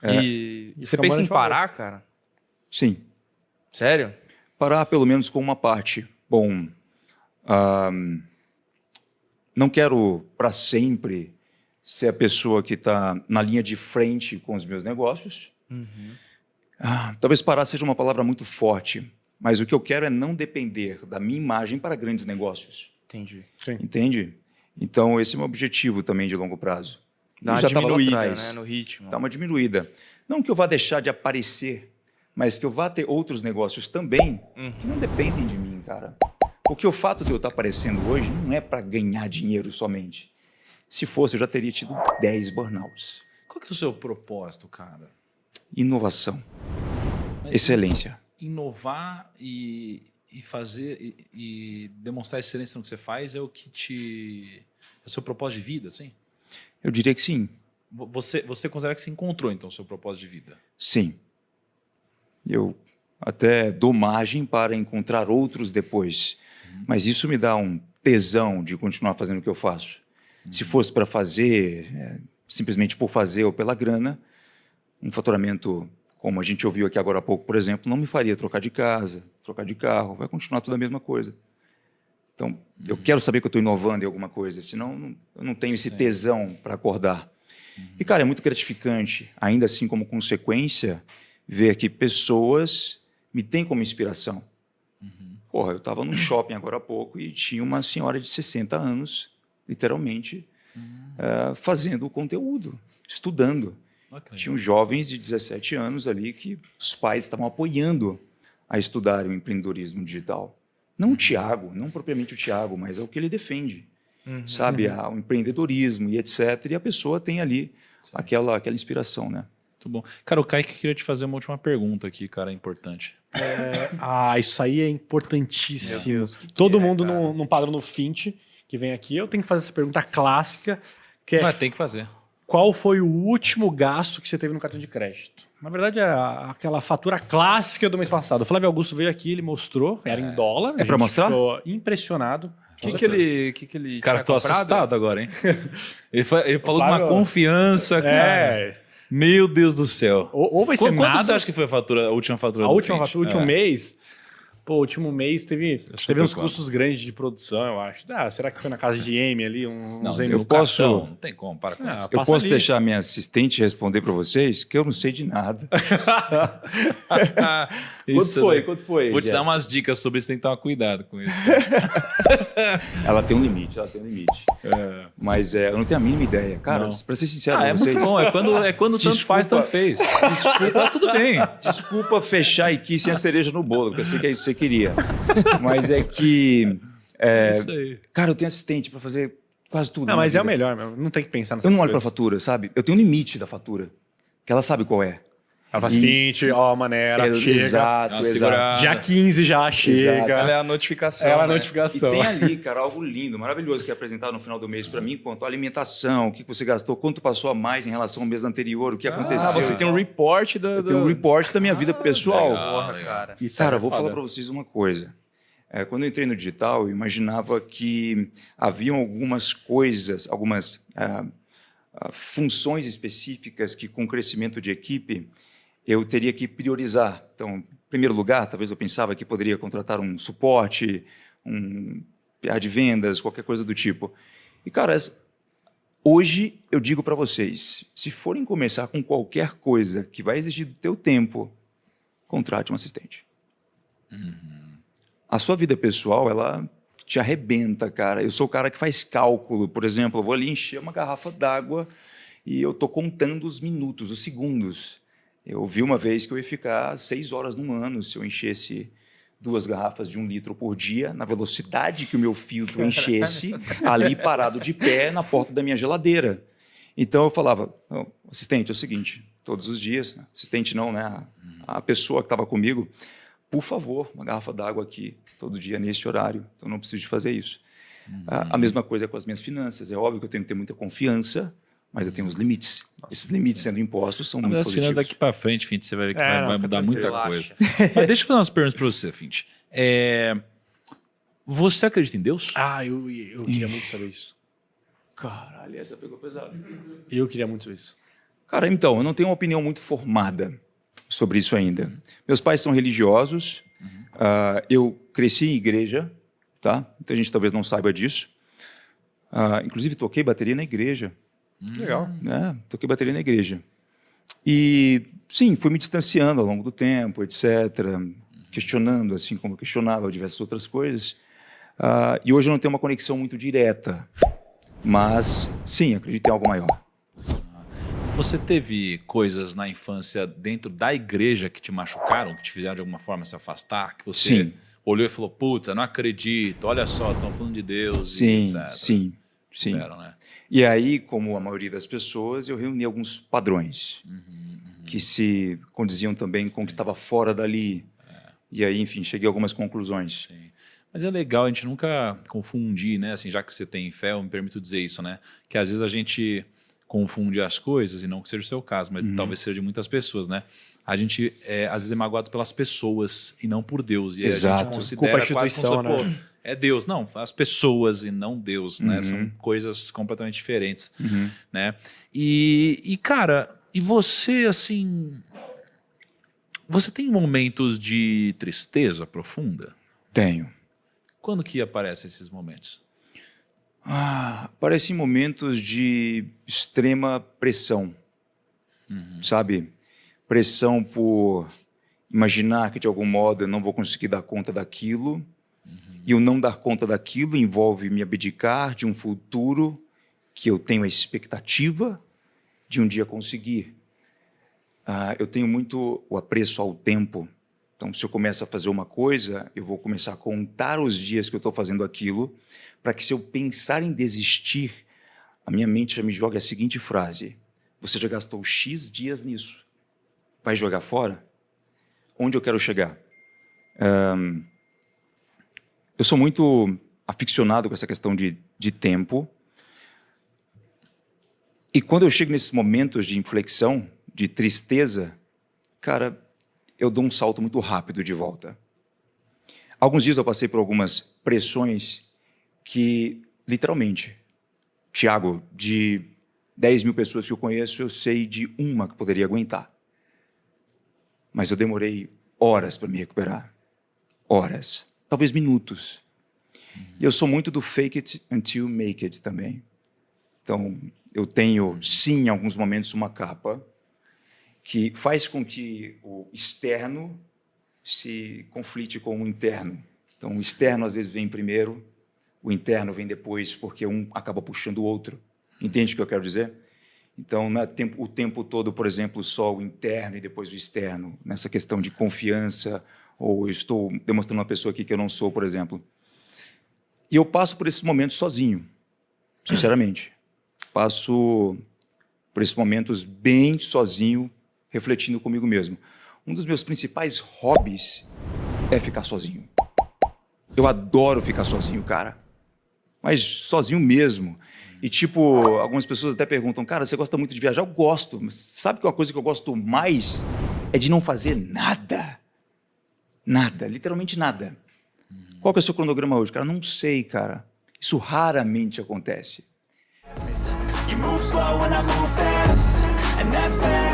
E você pensa em parar, cara? Sim. Sério? Parar pelo menos com uma parte. Bom, não quero para sempre ser a pessoa que está na linha de frente com os meus negócios. Talvez parar seja uma palavra muito forte, mas o que eu quero é não depender da minha imagem para grandes negócios. Entendi. Sim. Entende? Então, esse é o meu objetivo também de longo prazo. Dá uma já estava lá diminuída, atrás. né, no ritmo. Dá uma diminuída. Não que eu vá deixar de aparecer, mas que eu vá ter outros negócios também que não dependem de mim, cara. Porque o fato de eu estar aparecendo hoje não é para ganhar dinheiro somente. Se fosse, eu já teria tido 10 burnouts. Qual que é o seu propósito, cara? Inovação. Mas Excelência. Inovar e fazer e demonstrar excelência no que você faz é o que te... É o seu propósito de vida, assim? Eu diria que sim. Você considera que você encontrou, então, o seu propósito de vida? Sim. Eu até dou margem para encontrar outros depois. Mas isso me dá um tesão de continuar fazendo o que eu faço. Se fosse para fazer, simplesmente por fazer ou pela grana, um faturamento, como a gente ouviu aqui agora há pouco, por exemplo, não me faria trocar de casa, trocar de carro, vai continuar tudo a mesma coisa. Então, eu quero saber que eu estou inovando em alguma coisa, senão eu não tenho esse tesão para acordar. E, cara, é muito gratificante, ainda assim como consequência, ver que pessoas me têm como inspiração. Porra, eu estava num shopping agora há pouco e tinha uma senhora de 60 anos, literalmente, fazendo o conteúdo, estudando. Okay. Tinham jovens de 17 anos ali que os pais estavam apoiando a estudar o empreendedorismo digital. Não o Thiago, não propriamente o Thiago, mas é o que ele defende. Sabe, o empreendedorismo e etc. E a pessoa tem ali aquela inspiração, né? Muito bom. Cara, o Kaique queria te fazer uma última pergunta aqui, cara, importante. Isso aí é importantíssimo. Meu Deus, Todo que é, mundo cara? no padrão do Fint que vem aqui, eu tenho que fazer essa pergunta clássica, que é Mas tem que fazer. qual foi o último gasto que você teve no cartão de crédito? Na verdade, é aquela fatura clássica do mês passado. O Flávio Augusto veio aqui, ele mostrou, era em dólar. É pra mostrar? Ficou impressionado. O que ele Cara, tinha tô comprado? assustado agora, hein? Ele falou com Flávio- uma confiança, cara. Meu Deus do céu. Ou vai ser Quanto nada. você acha que foi a última fatura A do última Fint? fatura, o último mês. Pô, o último mês teve foi uns quanto? custos grandes de produção, eu acho. Será que foi na casa de M ali? Não, uns M? eu posso- posso... Não tem como, para com isso. Eu Passa posso ali. deixar minha assistente responder para vocês, que eu não sei de nada. Isso daí. Quanto foi? Vou te dar Jéssica? umas dicas sobre isso, tem que tomar cuidado com isso. Ela tem um limite, Mas eu não tenho a mínima ideia. Cara, Não. para ser sincero É com vocês... muito bom. É quando tanto Desculpa. faz, tanto fez. Tá tudo bem. Desculpa fechar aqui sem a cereja no bolo, porque eu sei que é isso que você queria. Mas é que... Isso aí. Cara, eu tenho assistente para fazer quase tudo. Não, na mas é o vida. melhor, meu. Não tem que pensar nessas Eu não olho para a coisas. fatura, sabe? Eu tenho um limite da fatura, que ela sabe qual é. Ela faz Fint, maneira, chega. Exato, Dá uma exato. segurada. Dia 15 já chega. Ela é a notificação. Ela é a né? E notificação. tem ali, cara, algo lindo, maravilhoso que é apresentado no final do mês para mim, quanto à alimentação, o que você gastou, quanto passou a mais em relação ao mês anterior, o que aconteceu. Você tem um report Eu tenho um report da minha vida pessoal. legal. Porra, cara. Isso Cara, é eu vou foda. falar para vocês uma coisa. Quando eu entrei no digital, eu imaginava que haviam algumas coisas, algumas funções específicas que, com o crescimento de equipe, eu teria que priorizar. Então, em primeiro lugar, talvez eu pensava que poderia contratar um suporte, um PA de vendas, qualquer coisa do tipo. E, cara, hoje eu digo para vocês, se forem começar com qualquer coisa que vai exigir do teu tempo, contrate um assistente. A sua vida pessoal, ela te arrebenta, cara. Eu sou o cara que faz cálculo. Por exemplo, eu vou ali encher uma garrafa d'água e eu estou contando os minutos, os segundos. Eu vi uma vez que eu ia ficar 6 horas num ano se eu enchesse 2 garrafas de 1 litro por dia, na velocidade que o meu filtro enchesse, ali parado de pé na porta da minha geladeira. Então eu falava, assistente, é o seguinte, todos os dias, assistente não, né? A pessoa que estava comigo, por favor, uma garrafa d'água aqui, todo dia nesse horário, então não preciso de fazer isso. A mesma coisa com as minhas finanças, é óbvio que eu tenho que ter muita confiança, mas eu tenho os limites. Esses limites sendo impostos são muito Mas as finanças positivos. daqui pra frente, Fint, você vai ver que É, vai não, fica mudar muita tranquilo, coisa. Mas deixa eu fazer umas perguntas pra você, Fint. Você acredita em Deus? Eu queria muito saber isso. Caralho, essa pegou pesado. Eu queria muito saber isso. Cara, então, eu não tenho uma opinião muito formada sobre isso ainda. Meus pais são religiosos, eu cresci em igreja, tá? Muita gente talvez não saiba disso. Inclusive, toquei bateria na igreja. Legal. Né? Toquei bateria na igreja. E, sim, fui me distanciando ao longo do tempo, etc., questionando, assim como eu questionava diversas outras coisas. E hoje eu não tenho uma conexão muito direta, mas, sim, acredito em algo maior. Você teve coisas na infância dentro da igreja que te machucaram, que te fizeram de alguma forma se afastar, que você Sim. olhou e falou, puta, não acredito, olha só, estão falando de Deus Sim, e etc. sim. Tiveram, né? E aí, como a maioria das pessoas, eu reuni alguns padrões que se condiziam também com o que estava fora dali. E aí, enfim, cheguei a algumas conclusões. Sim. Mas é legal a gente nunca confundir, né? Assim, já que você tem fé, eu me permito dizer isso, né? Que às vezes a gente confunde as coisas, e não que seja o seu caso, mas talvez seja de muitas pessoas, né? A gente, às vezes, é magoado pelas pessoas e não por Deus. E Exato. a gente considera Culpa a quase instituição, como se, né? pô, é Deus. Não, as pessoas e não Deus, né? São coisas completamente diferentes, né? E, cara, e você, assim... Você tem momentos de tristeza profunda? Tenho. Quando que aparecem esses momentos? Parecem momentos de extrema pressão, sabe? Pressão por imaginar que, de algum modo, eu não vou conseguir dar conta daquilo. E o não dar conta daquilo envolve me abdicar de um futuro que eu tenho a expectativa de um dia conseguir. Eu tenho muito o apreço ao tempo. Então, se eu começo a fazer uma coisa, eu vou começar a contar os dias que eu estou fazendo aquilo, para que, se eu pensar em desistir, a minha mente já me joga a seguinte frase: você já gastou X dias nisso. Vai jogar fora? Onde eu quero chegar? Eu sou muito aficionado com essa questão de tempo. E quando eu chego nesses momentos de inflexão, de tristeza, cara, eu dou um salto muito rápido de volta. Alguns dias eu passei por algumas pressões que, literalmente, Tiago, de 10 mil pessoas que eu conheço, eu sei de uma que poderia aguentar. Mas eu demorei horas para me recuperar. Horas. Talvez minutos. E eu sou muito do fake it until make it também. Então, eu tenho, sim, em alguns momentos, uma capa que faz com que o externo se conflite com o interno. Então, o externo às vezes vem primeiro, o interno vem depois, porque um acaba puxando o outro. Entende o que eu quero dizer? Então, não é o tempo todo, por exemplo, só o interno e depois o externo, nessa questão de confiança, ou eu estou demonstrando uma pessoa aqui que eu não sou, por exemplo. E eu passo por esses momentos sozinho, sinceramente. Passo por esses momentos bem sozinho, refletindo comigo mesmo. Um dos meus principais hobbies é ficar sozinho. Eu adoro ficar sozinho, cara. Mas sozinho mesmo. E, tipo, algumas pessoas até perguntam, cara, você gosta muito de viajar? Eu gosto, mas sabe que uma coisa que eu gosto mais é de não fazer nada. Nada, literalmente nada. Qual que é o seu cronograma hoje? Cara, não sei, cara. Isso raramente acontece. You move slow and I move fast, and that's fast.